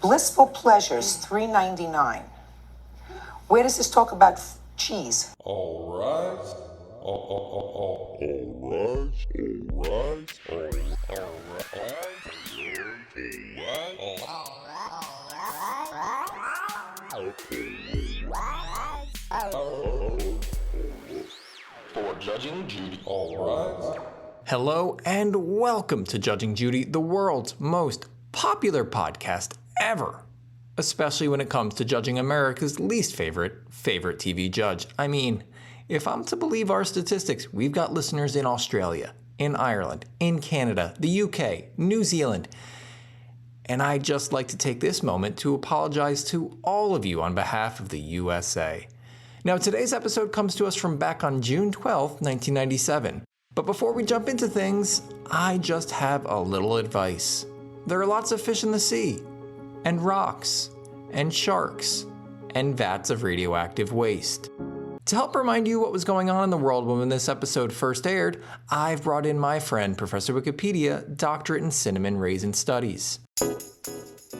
Blissful Pleasures, $3.99. Where does this talk about cheese? All right. All right. For Judging Judy. All right. Hello and welcome to Judging Judy, the world's most popular podcast ever, especially when it comes to judging America's least favorite TV judge. I mean, if I'm to believe our statistics, we've got listeners in Australia, in Ireland, in Canada, the UK, New Zealand. And I'd just like to take this moment to apologize to all of you on behalf of the USA. Now, today's episode comes to us from back on June 12th, 1997. But before we jump into things, I just have a little advice. There are lots of fish in the sea, and rocks, and sharks, and vats of radioactive waste. To help remind you what was going on in the world when this episode first aired, I've brought in my friend, Professor Wikipedia, doctorate in cinnamon raisin studies.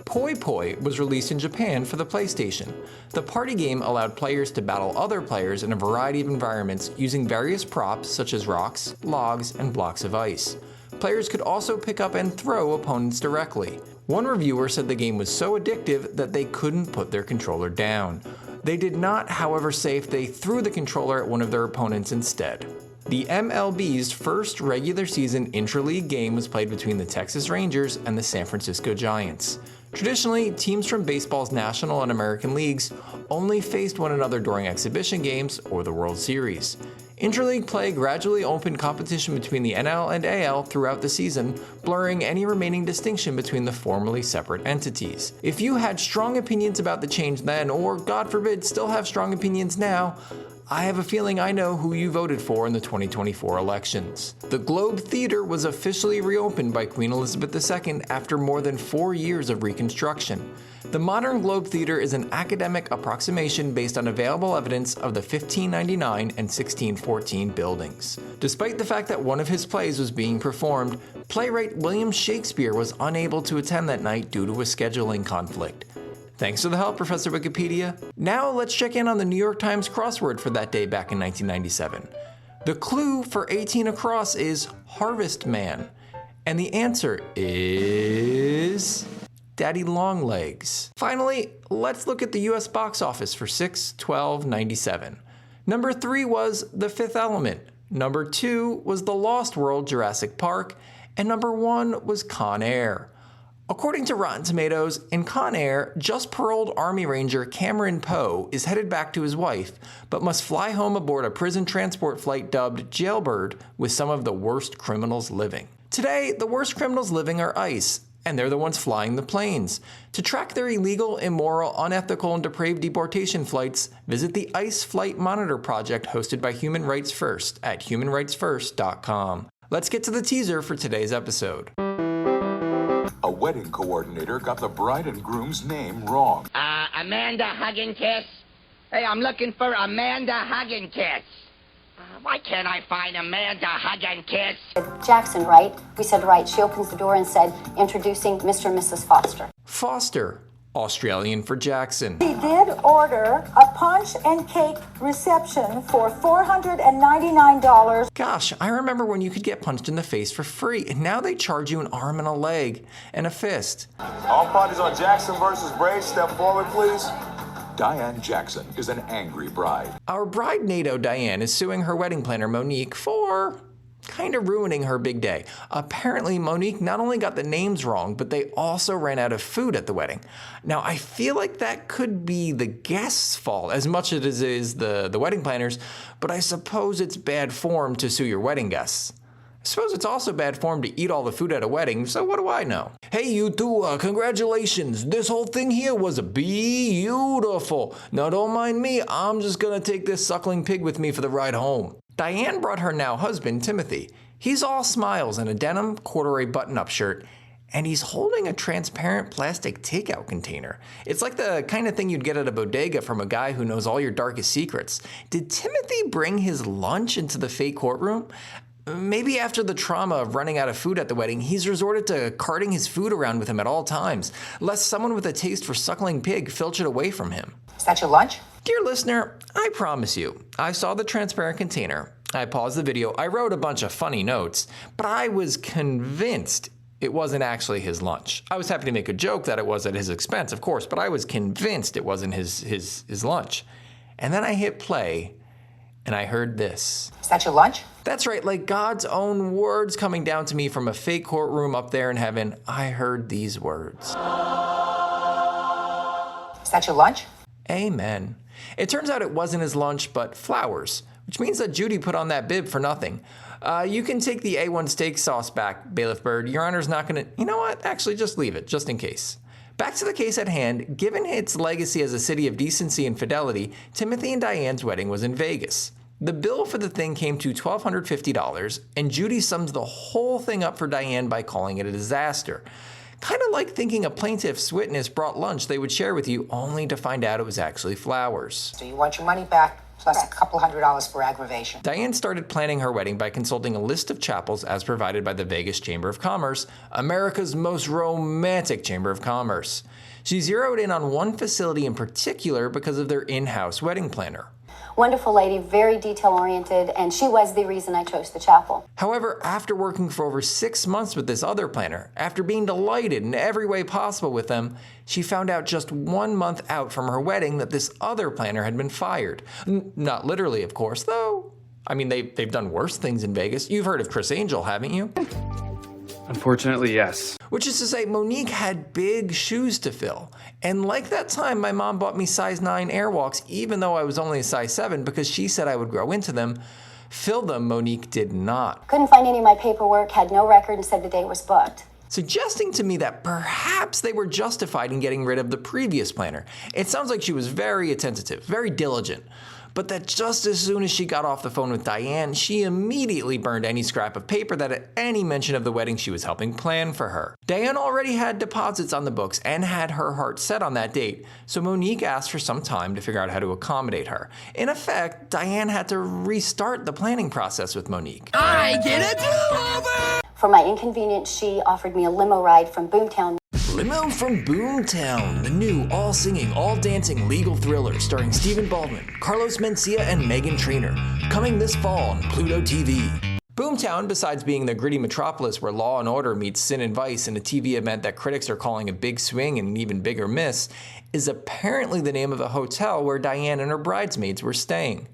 Poi Poi was released in Japan for the PlayStation. The party game allowed players to battle other players in a variety of environments using various props such as rocks, logs, and blocks of ice. Players could also pick up and throw opponents directly. One reviewer said the game was so addictive that they couldn't put their controller down. They did not, however, say if they threw the controller at one of their opponents instead. The MLB's first regular season intra-league game was played between the Texas Rangers and the San Francisco Giants. Traditionally, teams from baseball's National and American leagues only faced one another during exhibition games or the World Series. Interleague play gradually opened competition between the NL and AL throughout the season, blurring any remaining distinction between the formerly separate entities. If you had strong opinions about the change then, or God forbid still have strong opinions now, I have a feeling I know who you voted for in the 2024 elections. The Globe Theatre was officially reopened by Queen Elizabeth II after more than 4 years of reconstruction. The modern Globe Theatre is an academic approximation based on available evidence of the 1599 and 1614 buildings. Despite the fact that one of his plays was being performed, playwright William Shakespeare was unable to attend that night due to a scheduling conflict. Thanks for the help, Professor Wikipedia. Now let's check in on the New York Times crossword for that day back in 1997. The clue for 18 across is Harvest Man, and the answer is Daddy Longlegs. Finally, let's look at the US box office for 6/12/97. Number 3 was The Fifth Element. Number 2 was The Lost World Jurassic Park, and number 1 was Con Air. According to Rotten Tomatoes, in Con Air, just paroled Army Ranger Cameron Poe is headed back to his wife, but must fly home aboard a prison transport flight dubbed Jailbird with some of the worst criminals living. Today, the worst criminals living are ICE, and they're the ones flying the planes. To track their illegal, immoral, unethical, and depraved deportation flights, visit the ICE Flight Monitor Project hosted by Human Rights First at humanrightsfirst.com. Let's get to the teaser for today's episode. A wedding coordinator got the bride and groom's name wrong. Amanda Hugginkiss? Hey, I'm looking for Amanda Hugginkiss. Why can't I find Amanda Hugginkiss? Jackson, right? We said right. She opens the door and said, introducing Mr. and Mrs. Foster. Foster, Australian for Jackson. He did order a punch and cake reception for $499. Gosh, I remember when you could get punched in the face for free, and now they charge you an arm and a leg and a fist. All parties on Jackson versus Bray, step forward, please. Diane Jackson is an angry bride. Our bride NATO Diane is suing her wedding planner Monique for kind of ruining her big day. Apparently, Monique not only got the names wrong, but they also ran out of food at the wedding. Now, I feel like that could be the guests' fault as much as it is the wedding planners, but I suppose it's bad form to sue your wedding guests. I suppose it's also bad form to eat all the food at a wedding, so what do I know? Hey, you two, congratulations. This whole thing here was beautiful. Now, don't mind me. I'm just gonna take this suckling pig with me for the ride home. Diane brought her now husband, Timothy. He's all smiles in a denim corduroy button-up shirt, and he's holding a transparent plastic takeout container. It's like the kind of thing you'd get at a bodega from a guy who knows all your darkest secrets. Did Timothy bring his lunch into the fake courtroom? Maybe after the trauma of running out of food at the wedding, he's resorted to carting his food around with him at all times, lest someone with a taste for suckling pig filch it away from him. Is that your lunch? Dear listener, I promise you, I saw the transparent container, I paused the video, I wrote a bunch of funny notes, but I was convinced it wasn't actually his lunch. I was happy to make a joke that it was at his expense, of course, but I was convinced it wasn't his lunch. And then I hit play, and I heard this. Is that your lunch? That's right, like God's own words coming down to me from a fake courtroom up there in heaven. I heard these words. Is that your lunch? Amen. It turns out it wasn't his lunch, but flowers, which means that Judy put on that bib for nothing. You can take the A1 steak sauce back, Bailiff Bird. Your Honor's not gonna, you know what? Actually, just leave it, just in case. Back to the case at hand, given its legacy as a city of decency and fidelity, Timothy and Diane's wedding was in Vegas. The bill for the thing came to $1,250, and Judy sums the whole thing up for Diane by calling it a disaster. Kind of like thinking a plaintiff's witness brought lunch they would share with you, only to find out it was actually flowers. So you want your money back, plus a couple $100 for aggravation. Diane started planning her wedding by consulting a list of chapels as provided by the Vegas Chamber of Commerce, America's most romantic Chamber of Commerce. She zeroed in on one facility in particular because of their in-house wedding planner. Wonderful lady, very detail-oriented, and she was the reason I chose the chapel. However, after working for over 6 months with this other planner, after being delighted in every way possible with them, she found out just 1 month out from her wedding that this other planner had been fired. Not literally, of course, though. I mean, they've done worse things in Vegas. You've heard of Criss Angel, haven't you? Unfortunately, yes. Which is to say, Monique had big shoes to fill. And like that time, my mom bought me size 9 Airwalks, even though I was only a size 7, because she said I would grow into them. Fill them, Monique did not. Couldn't find any of my paperwork, had no record, and said the day was booked. Suggesting to me that perhaps they were justified in getting rid of the previous planner. It sounds like she was very attentive, very diligent. But that just as soon as she got off the phone with Diane, she immediately burned any scrap of paper that had any mention of the wedding she was helping plan for her. Diane already had deposits on the books and had her heart set on that date, so Monique asked for some time to figure out how to accommodate her. In effect, Diane had to restart the planning process with Monique. I get a do-over! For my inconvenience, she offered me a limo ride from Boomtown. Limo from Boomtown, the new all-singing, all-dancing legal thriller starring Stephen Baldwin, Carlos Mencia, and Meghan Trainor, coming this fall on Pluto TV. Boomtown, besides being the gritty metropolis where law and order meets sin and vice in a TV event that critics are calling a big swing and an even bigger miss, is apparently the name of a hotel where Diane and her bridesmaids were staying.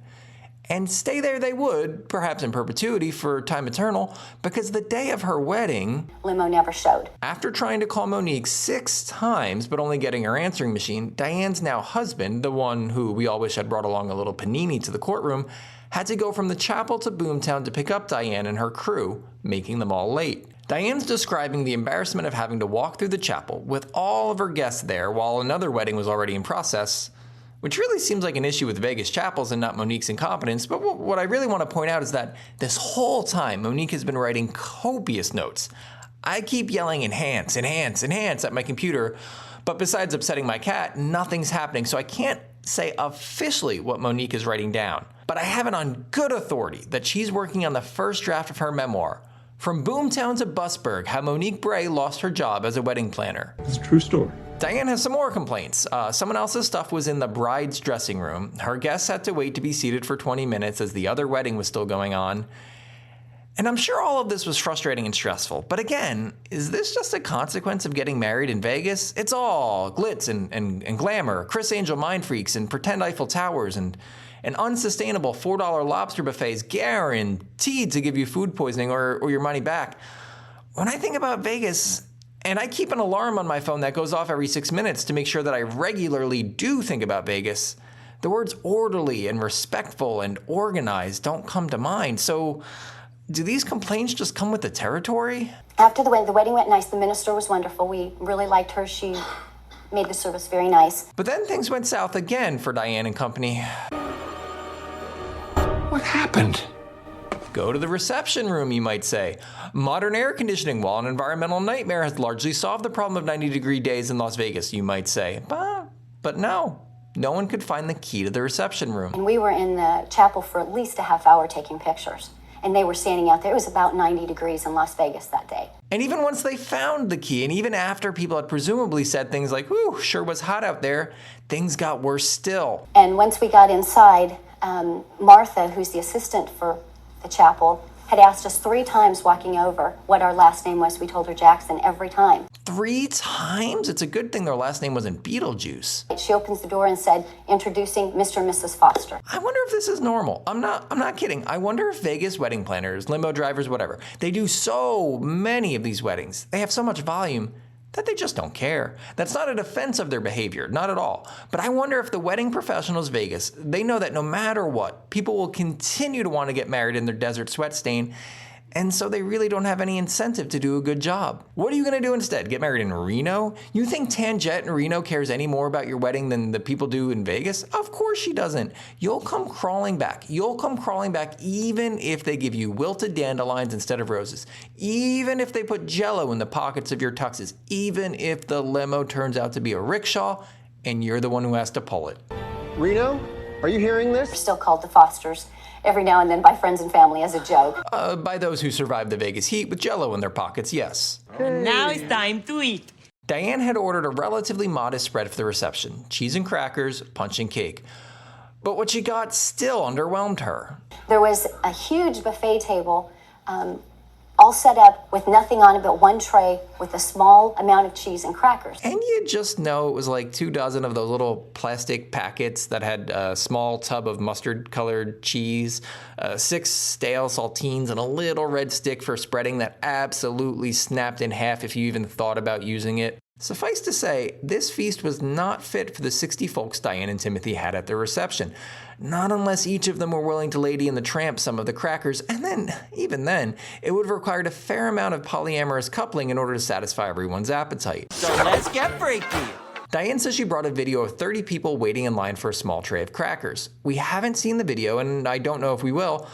And stay there they would, perhaps in perpetuity for time eternal, because the day of her wedding, Limo never showed. after trying to call Monique 6 times but only getting her answering machine, Diane's now husband, the one who we all wish had brought along a little panini to the courtroom, had to go from the chapel to Boomtown to pick up Diane and her crew, making them all late. Diane's describing the embarrassment of having to walk through the chapel with all of her guests there while another wedding was already in process, which really seems like an issue with Vegas chapels and not Monique's incompetence. But what I really want to point out is that this whole time, Monique has been writing copious notes. I keep yelling enhance, enhance, enhance at my computer, but besides upsetting my cat, nothing's happening. So I can't say officially what Monique is writing down, but I have it on good authority that she's working on the first draft of her memoir, From Boomtown to Busburg, How Monique Bray Lost Her Job as a Wedding Planner. It's a true story. Diane has some more complaints. Someone else's stuff was in the bride's dressing room. Her guests had to wait to be seated for 20 minutes as the other wedding was still going on. And I'm sure all of this was frustrating and stressful. But again, is this just a consequence of getting married in Vegas? It's all glitz and glamour, Criss Angel mind freaks and pretend Eiffel Towers and unsustainable $4 lobster buffets guaranteed to give you food poisoning or your money back. When I think about Vegas, and I keep an alarm on my phone that goes off every 6 minutes to make sure that I regularly do think about Vegas, the words orderly and respectful and organized don't come to mind. So do these complaints just come with the territory? After the wedding went nice. The minister was wonderful. We really liked her. She made the service very nice. But then things went south again for Diane and company. What happened? Go to the reception room, you might say. Modern air conditioning, while an environmental nightmare, has largely solved the problem of 90-degree days in Las Vegas, you might say. But no one could find the key to the reception room. And we were in the chapel for at least a half hour taking pictures. and they were standing out there. It was about 90 degrees in Las Vegas that day. And even once they found the key, and even after people had presumably said things like, "Whew, sure was hot out there," things got worse still. And once we got inside, Martha, who's the assistant for the chapel, had asked us 3 times walking over what our last name was. We told her Jackson every time. 3 times? It's a good thing their last name wasn't Beetlejuice. She opens the door and said, "Introducing Mr. and Mrs. Foster." I wonder if this is normal. I'm not kidding. I wonder if Vegas wedding planners, limo drivers, whatever, they do so many of these weddings. They have so much volume that they just don't care. That's not a defense of their behavior, not at all. But I wonder if the wedding professionals Vegas, they know that no matter what, people will continue to want to get married in their desert sweat stain, and so they really don't have any incentive to do a good job. What are you gonna do instead? Get married in Reno? You think Tanjet in Reno cares any more about your wedding than the people do in Vegas? Of course she doesn't. You'll come crawling back. You'll come crawling back even if they give you wilted dandelions instead of roses. Even if they put Jell-O in the pockets of your tuxes. Even if the limo turns out to be a rickshaw and you're the one who has to pull it. Reno, are you hearing this? We're still called the Fosters every now and then by friends and family as a joke. By those who survived the Vegas heat with Jell-O in their pockets, yes. Now it's time to eat. Diane had ordered a relatively modest spread for the reception. Cheese and crackers, punch and cake. But what she got still underwhelmed her. There was a huge buffet table, all set up with nothing on it but one tray with a small amount of cheese and crackers. And you just know it was like 2 dozen of those little plastic packets that had a small tub of mustard-colored cheese, 6 stale saltines, and a little red stick for spreading that absolutely snapped in half if you even thought about using it. Suffice to say, this feast was not fit for the 60 folks Diane and Timothy had at their reception. Not unless each of them were willing to Lady and the Tramp some of the crackers, and then, even then, it would have required a fair amount of polyamorous coupling in order to satisfy everyone's appetite. So let's get freaky. Diane says she brought a video of 30 people waiting in line for a small tray of crackers. We haven't seen the video, and I don't know if we will,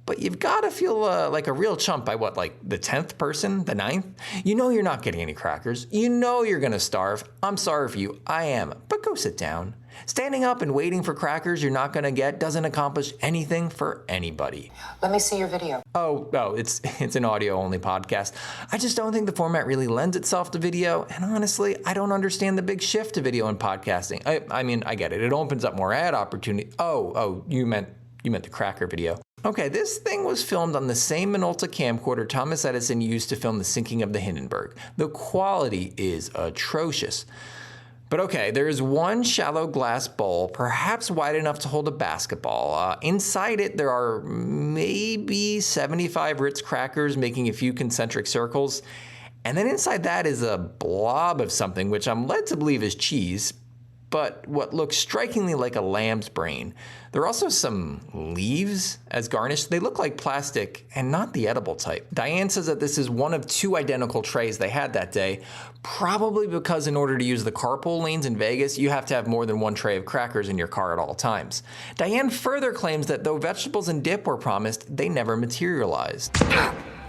but you've got to feel like a real chump by what, like the 10th person, the 9th? You know you're not getting any crackers. You know you're gonna starve. I'm sorry for you, I am, but go sit down. Standing up and waiting for crackers you're not gonna get doesn't accomplish anything for anybody. Let me see your video. Oh, it's an audio-only podcast. I just don't think the format really lends itself to video, and honestly, I don't understand the big shift to video in podcasting. I mean, I get it. It opens up more ad opportunity. Oh, you meant the cracker video. Okay, this thing was filmed on the same Minolta camcorder Thomas Edison used to film the sinking of the Hindenburg. The quality is atrocious. But okay, there is one shallow glass bowl, perhaps wide enough to hold a basketball. Inside it, there are maybe 75 Ritz crackers making a few concentric circles. And then inside that is a blob of something, which I'm led to believe is cheese, but what looks strikingly like a lamb's brain. There are also some leaves as garnish. They look like plastic and not the edible type. Diane says that this is one of 2 identical trays they had that day, probably because in order to use the carpool lanes in Vegas, you have to have more than 1 tray of crackers in your car at all times. Diane further claims that though vegetables and dip were promised, they never materialized.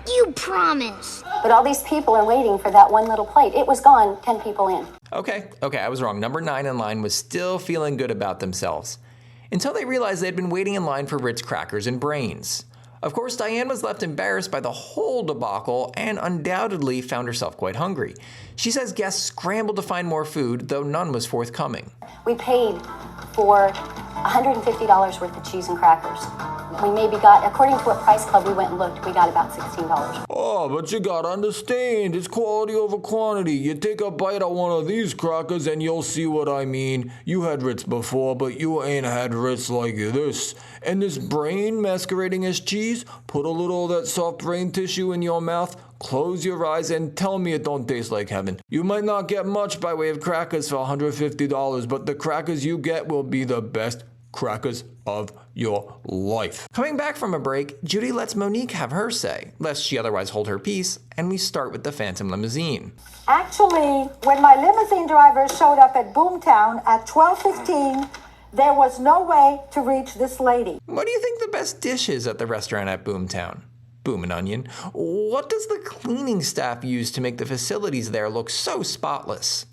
You promise. But all these people are waiting for that one little plate. It was gone 10 people in. Okay, I was wrong. Number 9 in line was still feeling good about themselves. Until they realized they had been waiting in line for Ritz crackers and brains. Of course, Diane was left embarrassed by the whole debacle and undoubtedly found herself quite hungry. She says guests scrambled to find more food, though none was forthcoming. We paid for $150 worth of cheese and crackers. We maybe got, according to what Price Club we went and looked, we got about $16. Oh, but you gotta understand, it's quality over quantity. You take a bite of one of these crackers and you'll see what I mean. You had Ritz before, but you ain't had Ritz like this. And this brain masquerading as cheese, put a little of that soft brain tissue in your mouth, close your eyes and tell me it don't taste like heaven. You might not get much by way of crackers for $150, but the crackers you get will be the best crackers of your life. Coming back from a break, Judy lets Monique have her say, lest she otherwise hold her peace, and we start with the Phantom Limousine. Actually, when my limousine driver showed up at Boomtown at 12:15, there was no way to reach this lady. What do you think the best dish is at the restaurant at Boomtown? Boom and onion. What does the cleaning staff use to make the facilities there look so spotless?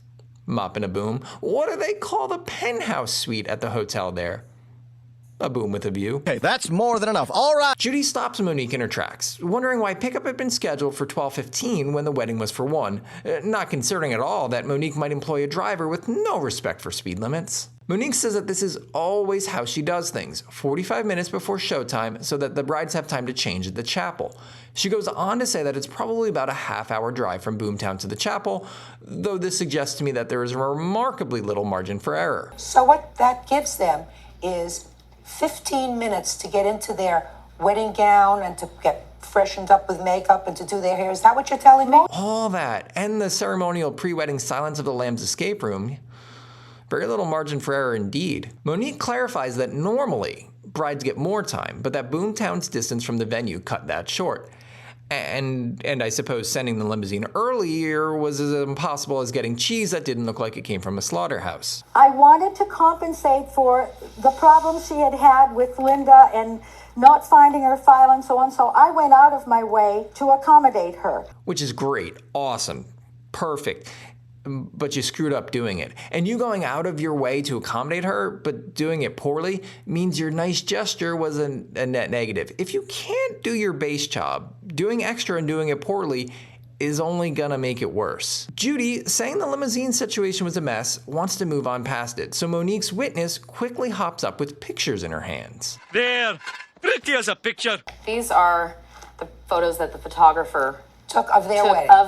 Mop and a boom. What do they call the penthouse suite at the hotel there? a boom with a view. Hey, that's more than enough. All right. Judy stops Monique in her tracks, wondering why pickup had been scheduled for 12:15 when the wedding was for 1, not concerning at all that Monique might employ a driver with no respect for speed limits. Monique says that this is always how she does things, 45 minutes before showtime so that the brides have time to change at the chapel. She goes on to say that it's probably about a half-hour drive from Boomtown to the chapel, though this suggests to me that there is remarkably little margin for error. So what that gives them is 15 minutes to get into their wedding gown and to get freshened up with makeup and to do their hair. Is that what you're telling me? All that, and the ceremonial pre-wedding Silence of the Lambs escape room. Very little margin for error indeed. Monique clarifies that normally brides get more time, but that Boomtown's distance from the venue cut that short. And I suppose sending the limousine earlier was as impossible as getting cheese that didn't look like it came from a slaughterhouse. I wanted to compensate for the problems she had had with Linda and not finding her file and so on, so I went out of my way to accommodate her. Which is great, awesome, perfect. But you screwed up doing it. And you going out of your way to accommodate her, but doing it poorly, means your nice gesture was a net negative. If you can't do your base job, doing extra and doing it poorly is only gonna make it worse. Judy, saying the limousine situation was a mess, wants to move on past it, so Monique's witness quickly hops up with pictures in her hands. There! Pretty as a picture. These are the photos that the photographer took of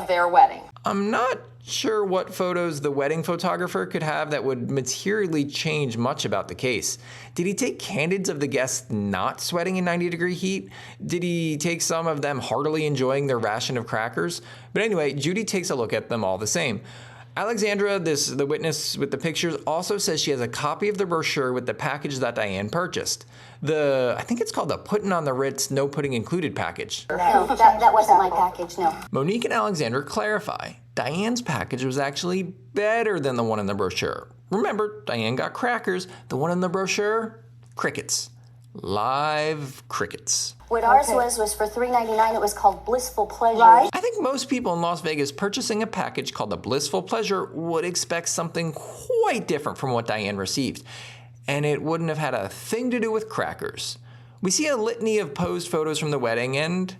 their wedding. I'm not sure what photos the wedding photographer could have that would materially change much about the case. Did he take candids of the guests not sweating in 90-degree heat? Did he take some of them heartily enjoying their ration of crackers? But anyway, Judy takes a look at them all the same. Alexandra, the witness with the pictures, also says she has a copy of the brochure with the package that Diane purchased. I think it's called the Puttin' on the Ritz No Pudding Included package. No, that wasn't my package, no. Monique and Alexandra clarify. Diane's package was actually better than the one in the brochure. Remember, Diane got crackers. The one in the brochure, crickets. Live crickets. What ours was for $3.99. It was called Blissful Pleasure. Right. I think most people in Las Vegas purchasing a package called the Blissful Pleasure would expect something quite different from what Diane received. And it wouldn't have had a thing to do with crackers. We see a litany of posed photos from the wedding and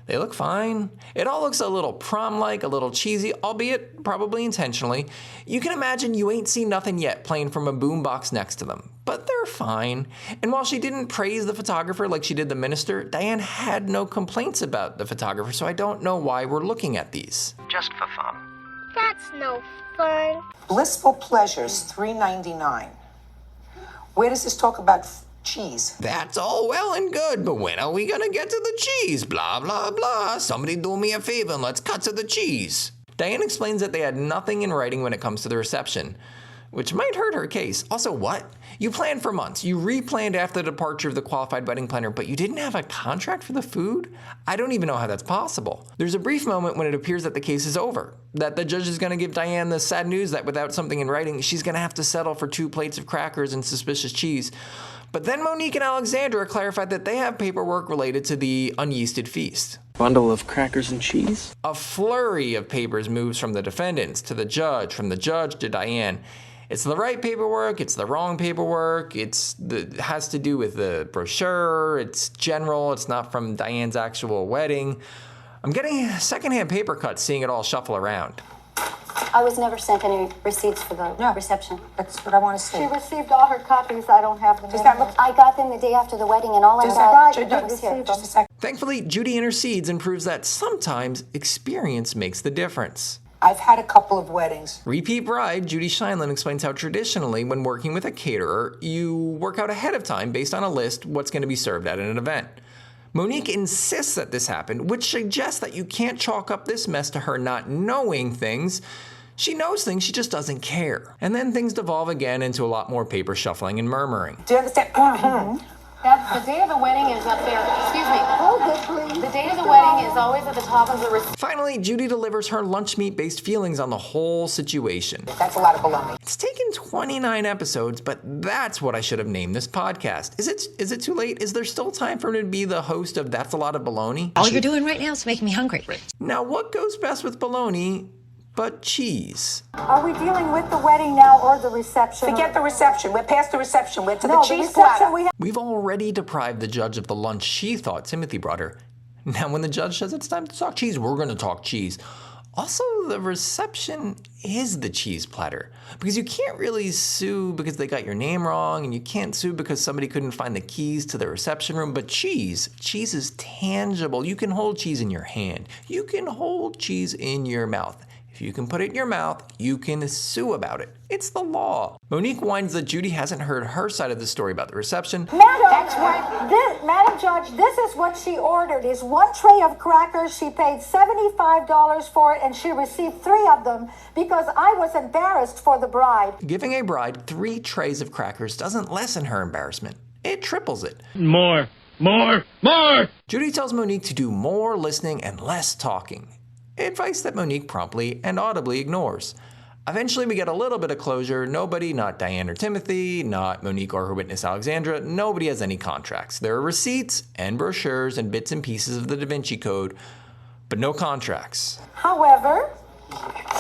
they look fine. It all looks a little prom-like, a little cheesy, albeit probably intentionally. You can imagine You Ain't Seen Nothing Yet playing from a boombox next to them. But they're fine. And while she didn't praise the photographer like she did the minister, Diane had no complaints about the photographer, so I don't know why we're looking at these. Just for fun. That's no fun. Blissful Pleasures, $3.99. Where does this talk about cheese? That's all well and good, but when are we gonna get to the cheese? Blah, blah, blah. Somebody do me a favor and let's cut to the cheese. Diane explains that they had nothing in writing when it comes to the reception, which might hurt her case. Also, what? You planned for months. You replanned after the departure of the qualified wedding planner, but you didn't have a contract for the food? I don't even know how that's possible. There's a brief moment when it appears that the case is over, that the judge is going to give Diane the sad news that without something in writing, she's going to have to settle for 2 plates of crackers and suspicious cheese. But then Monique and Alexandra clarified that they have paperwork related to the unyeasted feast. Bundle of crackers and cheese? A flurry of papers moves from the defendants to the judge, from the judge to Diane. It's the right paperwork, it's the wrong paperwork, it has to do with the brochure, it's general, it's not from Diane's actual wedding. I'm getting secondhand paper cuts seeing it all shuffle around. I was never sent any receipts for the reception. That's what I want to see. She received all her copies. I don't have them. Does that look? I got them the day after the wedding, and all I Just got a second. Just a second. Thankfully, Judy intercedes and proves that sometimes experience makes the difference. I've had a couple of weddings. Repeat bride Judy Scheinlin explains how traditionally, when working with a caterer, you work out ahead of time based on a list what's going to be served at an event. Monique insists that this happened, which suggests that you can't chalk up this mess to her not knowing things. She knows things, she just doesn't care. And then things devolve again into a lot more paper shuffling and murmuring. Do you understand? The date of the wedding is up there. Excuse me. Hold it, please. The date of the wedding is always at the top of the receipt. Finally, Judy delivers her lunch meat-based feelings on the whole situation. That's a lot of baloney. It's taken 29 episodes, but that's what I should have named this podcast. Is it too late? Is there still time for me to be the host of That's a Lot of Baloney? All you're doing right now is making me hungry. Now, what goes best with baloney but cheese. Are we dealing with the wedding now or the reception? Forget the reception. We're past the reception. We're to No, the cheese reception platter. We've already deprived the judge of the lunch she thought Timothy brought her. Now when the judge says it's time to talk cheese, we're going to talk cheese. Also, the reception is the cheese platter. Because you can't really sue because they got your name wrong, and you can't sue because somebody couldn't find the keys to the reception room. But cheese is tangible. You can hold cheese in your hand. You can hold cheese in your mouth. If you can put it in your mouth, you can sue about it. It's the law. Monique whines that Judy hasn't heard her side of the story about the reception. Madam Judge, this is what she ordered, is one tray of crackers. She paid $75 for it, and she received 3 of them because I was embarrassed for the bride. Giving a bride 3 trays of crackers doesn't lessen her embarrassment. It triples it. More. Judy tells Monique to do more listening and less talking. Advice that Monique promptly and audibly ignores. Eventually we get a little bit of closure. Nobody, not Diane or Timothy, not Monique or her witness Alexandra, nobody has any contracts. There are receipts and brochures and bits and pieces of the Da Vinci Code, but no contracts. However,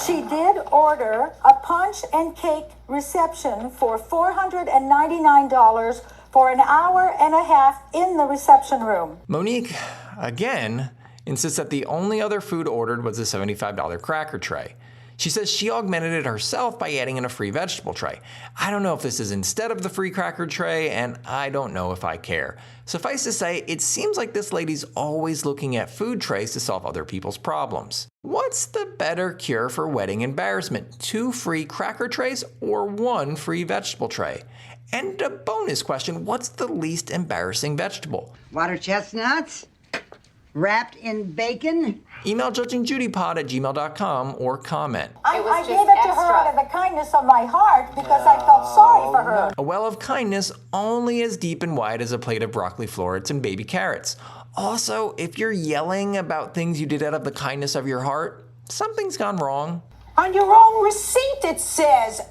she did order a punch and cake reception for $499 for an hour and a half in the reception room. Monique, again, insists that the only other food ordered was a $75 cracker tray. She says she augmented it herself by adding in a free vegetable tray. I don't know if this is instead of the free cracker tray, and I don't know if I care. Suffice to say, it seems like this lady's always looking at food trays to solve other people's problems. What's the better cure for wedding embarrassment? 2 free cracker trays or 1 free vegetable tray? And a bonus question, what's the least embarrassing vegetable? Water chestnuts? Wrapped in bacon? Email judgingjudypod@gmail.com or comment. I gave it to her out of the kindness of my heart because I felt sorry for her. A well of kindness only as deep and wide as a plate of broccoli florets and baby carrots. Also, if you're yelling about things you did out of the kindness of your heart, something's gone wrong. On your own receipt it says,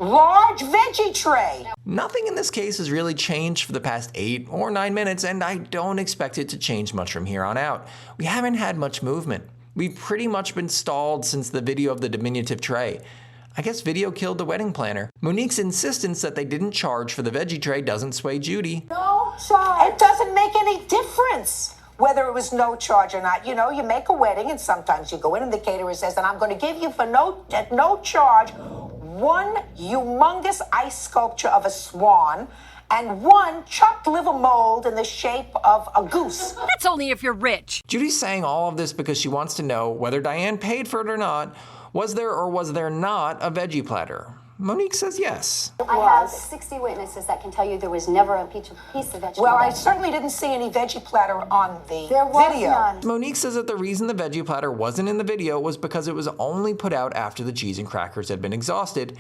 large veggie tray. Nothing in this case has really changed for the past 8 or 9 minutes, and I don't expect it to change much from here on out. We haven't had much movement. We've pretty much been stalled since the video of the diminutive tray. I guess video killed the wedding planner. Monique's insistence that they didn't charge for the veggie tray doesn't sway Judy. No charge. It doesn't make any difference whether it was no charge or not. You know, you make a wedding and sometimes you go in and the caterer says, and I'm going to give you for no charge 1 humongous ice sculpture of a swan and 1 chopped liver mold in the shape of a goose. That's only if you're rich. Judy's saying all of this because she wants to know whether Diane paid for it or not. Was there or was there not a veggie platter? Monique says yes. I have 60 witnesses that can tell you there was never a piece of vegetable. Well, I certainly didn't see any veggie platter on the video. None. Monique says that the reason the veggie platter wasn't in the video was because it was only put out after the cheese and crackers had been exhausted.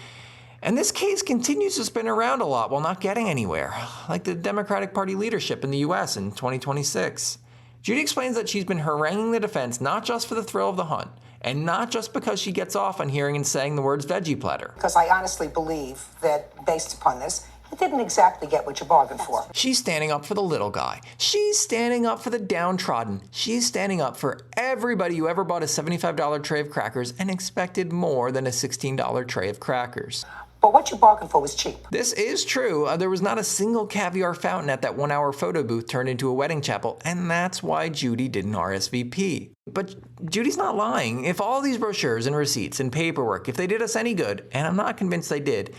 And this case continues to spin around a lot while not getting anywhere, like the Democratic Party leadership in the US in 2026. Judy explains that she's been haranguing the defense not just for the thrill of the hunt, and not just because she gets off on hearing and saying the words veggie platter. Because I honestly believe that, based upon this, you didn't exactly get what you bargained for. She's standing up for the little guy. She's standing up for the downtrodden. She's standing up for everybody who ever bought a $75 tray of crackers and expected more than a $16 tray of crackers. But what you bargained for was cheap. This is true. There was not a single caviar fountain at that 1-hour photo booth turned into a wedding chapel, and that's why Judy didn't RSVP. But Judy's not lying. If all these brochures and receipts and paperwork, if they did us any good, and I'm not convinced they did,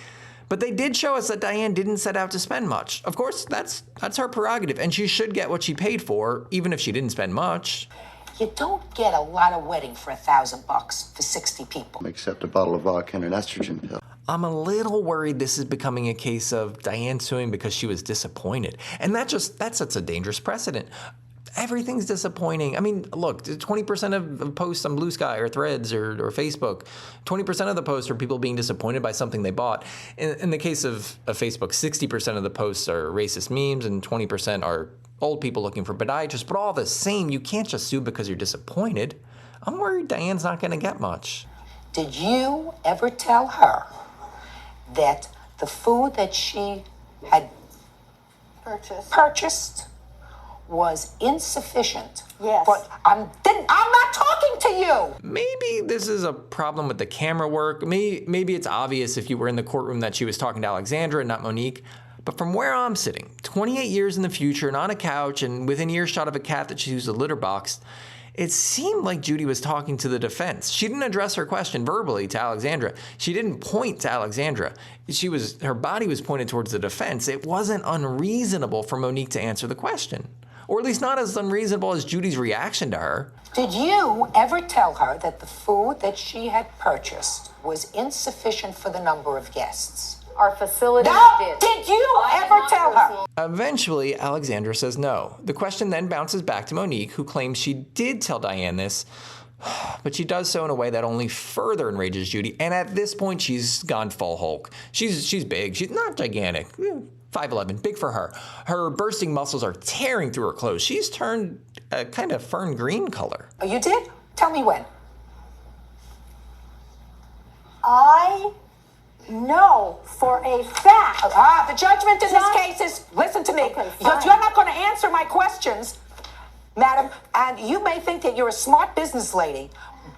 but they did show us that Diane didn't set out to spend much. Of course, that's her prerogative, and she should get what she paid for, even if she didn't spend much. You don't get a lot of wedding for $1,000 for 60 people. Except a bottle of vodka and an estrogen pill. I'm a little worried this is becoming a case of Diane suing because she was disappointed. And that sets a dangerous precedent. Everything's disappointing. I mean, look, 20% of posts on Blue Sky or Threads or Facebook, 20% of the posts are people being disappointed by something they bought. In the case of Facebook, 60% of the posts are racist memes and 20% are old people looking for podiatrists. But all the same, you can't just sue because you're disappointed. I'm worried Diane's not going to get much. Did you ever tell her that the food that she had purchased was insufficient. Yes. But I'm not talking to you. Maybe this is a problem with the camera work. Maybe it's obvious if you were in the courtroom that she was talking to Alexandra and not Monique. But from where I'm sitting, 28 years in the future and on a couch and within earshot of a cat that she used a litter box, it seemed like Judy was talking to the defense. She didn't address her question verbally to Alexandra. She didn't point to Alexandra. Her body was pointed towards the defense. It wasn't unreasonable for Monique to answer the question. Or at least not as unreasonable as Judy's reaction to her. Did you ever tell her that the food that she had purchased was insufficient for the number of guests? Our facility did. Did you ever tell her? Eventually, Alexandra says no. The question then bounces back to Monique, who claims she did tell Diane this, but she does so in a way that only further enrages Judy. And at this point, she's gone full Hulk. She's big. She's not gigantic. 5'11", big for her. Her bursting muscles are tearing through her clothes. She's turned a kind of fern green color. Oh, you did? Tell me when. I know for a fact. The judgment in this case is, listen to me, Okay, because you're not going to answer my questions, madam, and you may think that you're a smart business lady,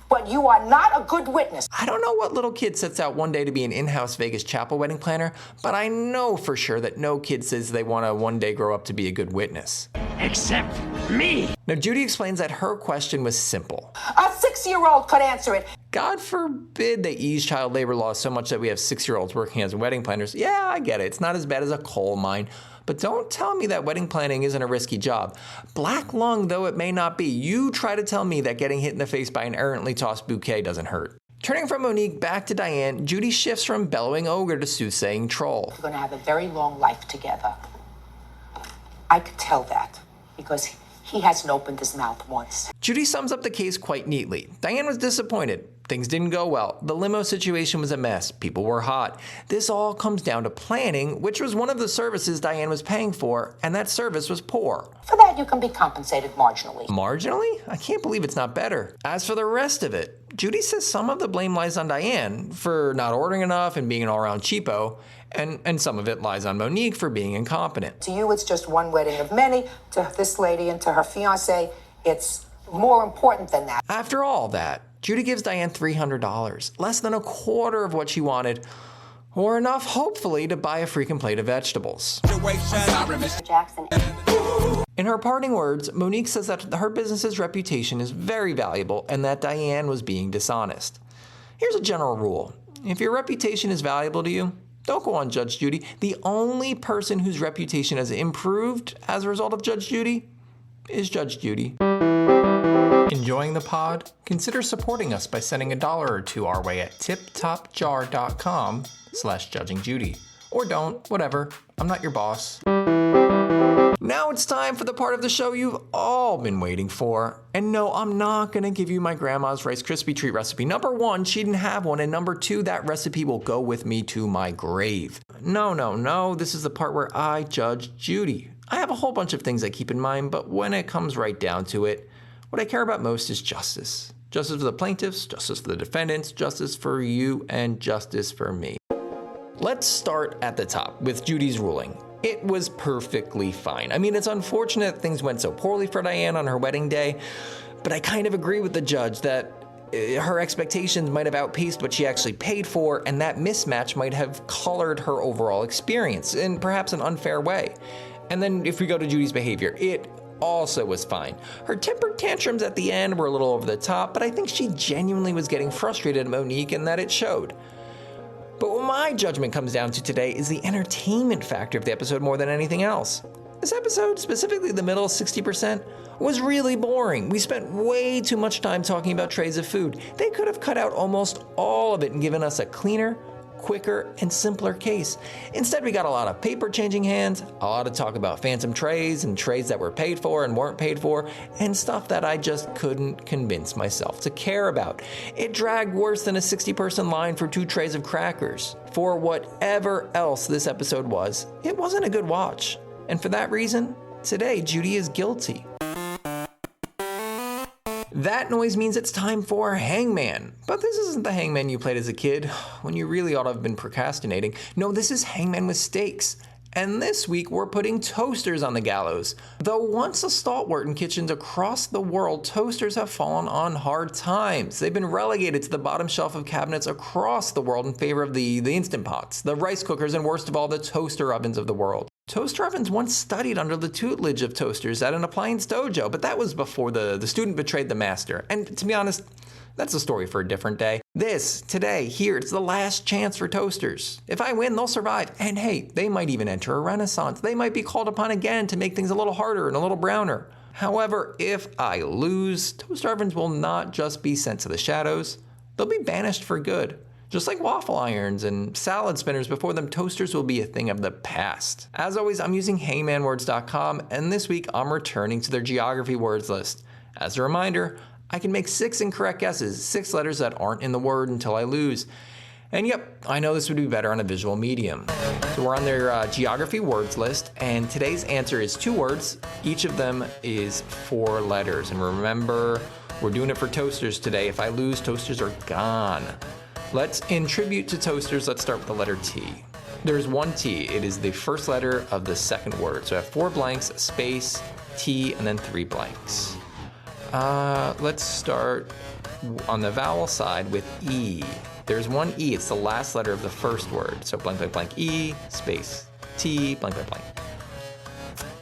but you are not a good witness. I don't know what little kid sets out one day to be an in-house Vegas chapel wedding planner, but I know for sure that no kid says they want to one day grow up to be a good witness. Except me. Now, Judy explains that her question was simple. A 6-year-old could answer it. God forbid they ease child labor laws so much that we have 6-year-olds working as wedding planners. Yeah, I get it. It's not as bad as a coal mine. But don't tell me that wedding planning isn't a risky job. Black lung though it may not be, you try to tell me that getting hit in the face by an errantly tossed bouquet doesn't hurt. Turning from Monique back to Diane, Judy shifts from bellowing ogre to soothsaying troll. We're going to have a very long life together. I could tell that because he hasn't opened his mouth once. Judy sums up the case quite neatly. Diane was disappointed. Things didn't go well. The limo situation was a mess. People were hot. This all comes down to planning, which was one of the services Diane was paying for, and that service was poor. For that, you can be compensated marginally. Marginally? I can't believe it's not better. As for the rest of it, Judy says some of the blame lies on Diane for not ordering enough and being an all-around cheapo, and some of it lies on Monique for being incompetent. To you, it's just one wedding of many. To this lady and to her fiancé, it's more important than that. After all that, Judy gives Diane $300, less than a quarter of what she wanted, or enough, hopefully, to buy a freaking plate of vegetables. Jackson. In her parting words, Monique says that her business's reputation is very valuable and that Diane was being dishonest. Here's a general rule. If your reputation is valuable to you, don't go on Judge Judy. The only person whose reputation has improved as a result of Judge Judy is Judge Judy. Enjoying the pod? Consider supporting us by sending $1 or $2 our way at tiptopjar.com/judgingjudy. Or don't, whatever. I'm not your boss. Now it's time for the part of the show you've all been waiting for. And no, I'm not gonna give you my grandma's Rice Krispie treat recipe. Number 1, she didn't have one. And number 2, that recipe will go with me to my grave. No. This is the part where I judge Judy. I have a whole bunch of things I keep in mind, but when it comes right down to it, what I care about most is justice. Justice for the plaintiffs, justice for the defendants, justice for you, and justice for me. Let's start at the top with Judy's ruling. It was perfectly fine. I mean, it's unfortunate that things went so poorly for Diane on her wedding day, but I kind of agree with the judge that her expectations might have outpaced what she actually paid for, and that mismatch might have colored her overall experience in perhaps an unfair way. And then if we go to Judy's behavior, it also was fine. Her temper tantrums at the end were a little over the top, but I think she genuinely was getting frustrated at Monique and that it showed. But what my judgment comes down to today is the entertainment factor of the episode more than anything else. This episode, specifically the middle 60%, was really boring. We spent way too much time talking about trays of food. They could have cut out almost all of it and given us a cleaner, quicker, and simpler case. Instead, we got a lot of paper changing hands, a lot of talk about phantom trays and trays that were paid for and weren't paid for, and stuff that I just couldn't convince myself to care about. It dragged worse than a 60-person line for 2 trays of crackers. For whatever else this episode was, it wasn't a good watch. And for that reason, today Judy is guilty. That noise means it's time for Hangman. But this isn't the Hangman you played as a kid, when you really ought to have been procrastinating. No, this is Hangman with stakes. And this week, we're putting toasters on the gallows. Though once a stalwart in kitchens across the world, toasters have fallen on hard times. They've been relegated to the bottom shelf of cabinets across the world in favor of the Instant Pots, the rice cookers, and worst of all, the toaster ovens of the world. Toaster ovens once studied under the tutelage of toasters at an appliance dojo, but that was before the student betrayed the master. And to be honest, that's a story for a different day. Today, here, it's the last chance for toasters. If I win, they'll survive. And hey, they might even enter a renaissance. They might be called upon again to make things a little harder and a little browner. However, if I lose, toaster ovens will not just be sent to the shadows. They'll be banished for good. Just like waffle irons and salad spinners before them, toasters will be a thing of the past. As always, I'm using hangmanwords.com, and this week I'm returning to their geography words list. As a reminder, I can make 6 incorrect guesses, 6 letters that aren't in the word until I lose. And yep, I know this would be better on a visual medium. So we're on their geography words list, and today's answer is 2 words. Each of them is 4 letters. And remember, we're doing it for toasters today. If I lose, toasters are gone. In tribute to toasters, let's start with the letter T. There's 1 T. It is the first letter of the second word. So I have 4 blanks, a space, T, and then 3 blanks. Let's start on the vowel side with E. There's 1 E, it's the last letter of the first word. So blank, blank, blank, E, space, T, blank, blank, blank.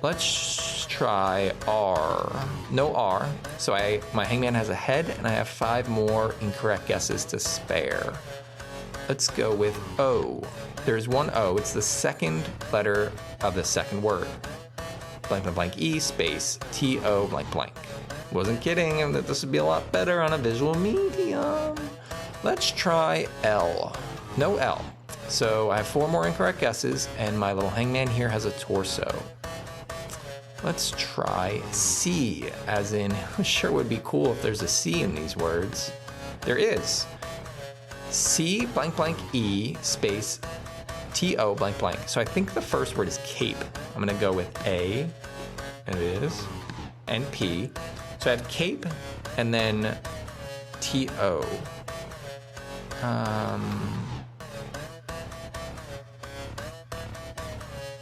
Let's try R. No R. So my hangman has a head, and I have 5 more incorrect guesses to spare. Let's go with O. There's 1 O, it's the second letter of the second word. Blank, blank, blank, E, space, T-O, blank, blank. Wasn't kidding, and that this would be a lot better on a visual medium. Let's try L. No L. So I have 4 more incorrect guesses, and my little hangman here has a torso. Let's try C, as in, sure would be cool if there's a C in these words. There is. C, blank, blank, E, space, T-O, blank, blank. So I think the first word is cape. I'm gonna go with A, and it is, and P. So I have cape, and then T-O.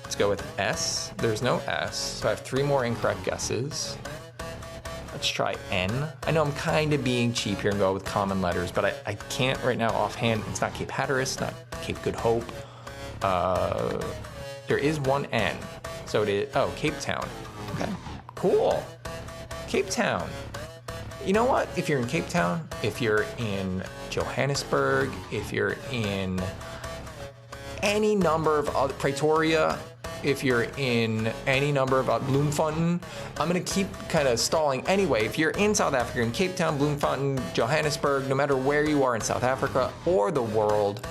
Let's go with S. There's no S, so I have 3 more incorrect guesses. Let's try N. I know I'm kind of being cheap here and go with common letters, but I can't right now offhand. It's not Cape Hatteras, not Cape Good Hope. There is 1 N, so it is, Cape Town. Okay, cool. Cape Town. You know what? If you're in Cape Town, if you're in Johannesburg, if you're in any number of other, Pretoria, if you're in any number of Bloemfontein, I'm gonna keep kind of stalling. Anyway, if you're in South Africa, in Cape Town, Bloemfontein, Johannesburg, no matter where you are in South Africa or the world,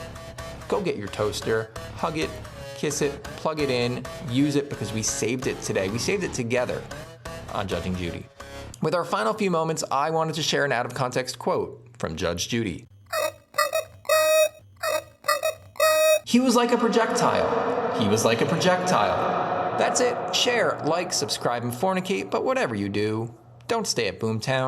go get your toaster, hug it, kiss it, plug it in, use it, because we saved it today. We saved it together on Judging Judy. With our final few moments, I wanted to share an out-of-context quote from Judge Judy. He was like a projectile. He was like a projectile. That's it. Share, like, subscribe, and fornicate, but whatever you do, don't stay at Boomtown.